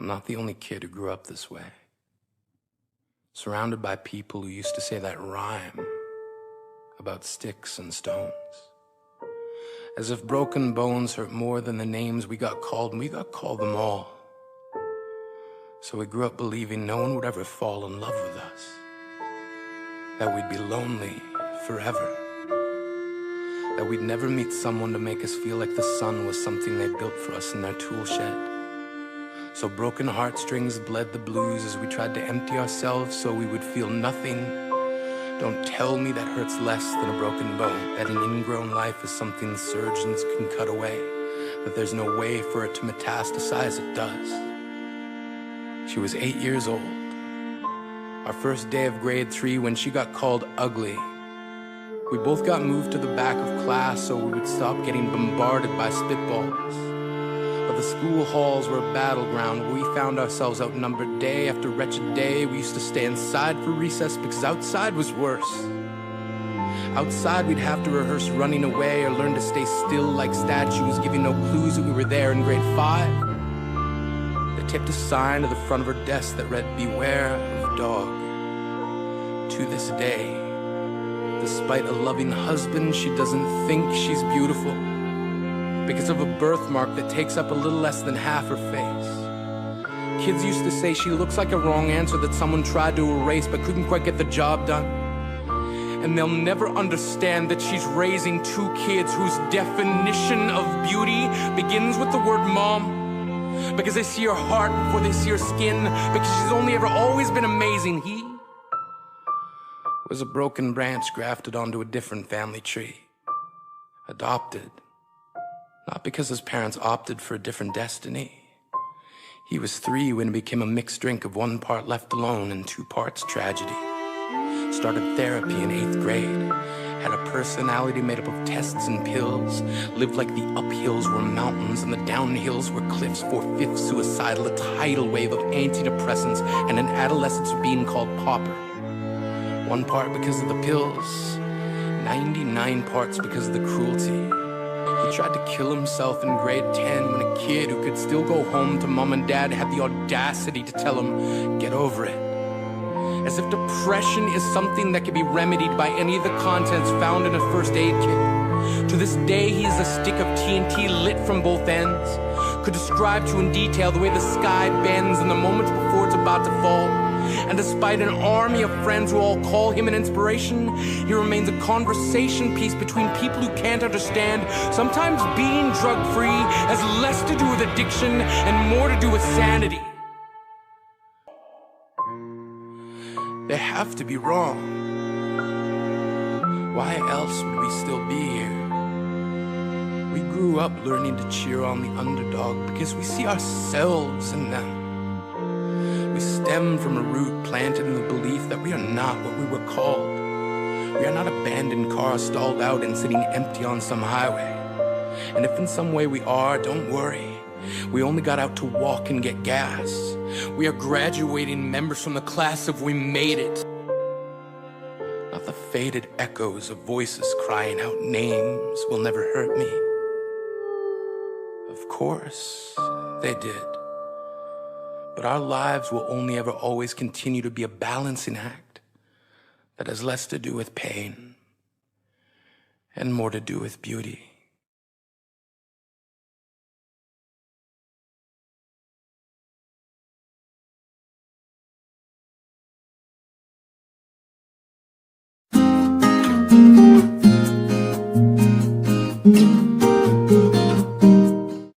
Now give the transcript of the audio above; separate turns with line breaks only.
I'm not the only kid who grew up this way. Surrounded by people who used to say that rhyme about sticks and stones. As if broken bones hurt more than the names we got called, and we got called them all. So we grew up believing no one would ever fall in love with us. That we'd be lonely forever. That we'd never meet someone to make us feel like the sun was something they built for us in their tool shed. So broken heartstrings bled the blues as we tried to empty ourselves so we would feel nothing. Don't tell me that hurts less than a broken bone, that an ingrown life is something surgeons can cut away, that there's no way for it to metastasize, it does. She was 8 years old. Our first day of grade 3 when she got called ugly. We both got moved to the back of class so we would stop getting bombarded by spitballs. But the school halls were a battleground where we found ourselves outnumbered day after wretched day. We used to stay inside for recess because outside was worse. Outside we'd have to rehearse running away or learn to stay still like statues, giving no clues that we were there in grade 5. They taped a sign to the front of her desk that read, "Beware of dog." To this day, despite a loving husband, she doesn't think she's beautiful because of a birthmark that takes up a little less than half her face. Kids used to say she looks like a wrong answer that someone tried to erase but couldn't quite get the job done. And they'll never understand that she's raising 2 kids whose definition of beauty begins with the word mom. Because they see her heart before they see her skin. Because she's only ever always been amazing. He was a broken branch grafted onto a different family tree. Adopted. Not because his parents opted for a different destiny. He was 3 when it became a mixed drink of 1 part left alone and 2 parts tragedy. Started therapy in 8th grade. Had a personality made up of tests and pills. Lived like the uphills were mountains and the downhills were cliffs. 4/5 suicidal, a tidal wave of antidepressants, and an adolescence being called pauper. 1 part because of the pills, 99 parts because of the cruelty. He tried to kill himself in grade 10 when a kid who could still go home to mom and dad had the audacity to tell him, "Get over it." As if depression is something that can be remedied by any of the contents found in a first aid kit. To this day, he is a stick of TNT lit from both ends. Could describe to you in detail the way the sky bends in the moments before it's about to fall. And despite an army of friends who all call him an inspiration, he remains a conversation piece between people who can't understand. Sometimes being drug-free has less to do with addiction and more to do with sanity. They have to be wrong. Why else would we still be here? We grew up learning to cheer on the underdog because we see ourselves in them. We stem from a root planted in the belief that we are not what we were called. We are not abandoned cars stalled out and sitting empty on some highway. And if in some way we are, don't worry. We only got out to walk and get gas. We are graduating members from the class of We Made It. Not the faded echoes of voices crying out names will never hurt me. Of course, they did. But our lives will only ever always continue to be a balancing act that has less to do with pain and more to do with beauty.
Thank you.